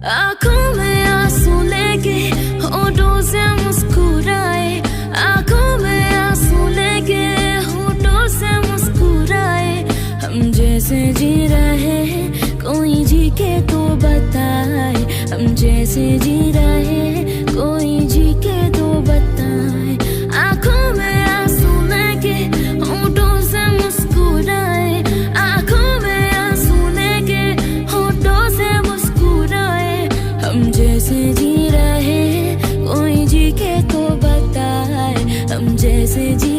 आंखों में आंसू लेके होठों से मुस्कुराए, आंखों में आंसू लेके होठों से मुस्कुराए। हम जैसे जी रहे हैं कोई जी के तो बताए, हम जैसे जी रहे हैं कोई जी के तो बताए। आंखों में आंसू लेके होठों से मुस्कुराए, आंखों में आंसू लेके होठों से मुस्कुराए। हम जैसे जी रहे हैं कोई जी के तो बताए, हम जैसे जी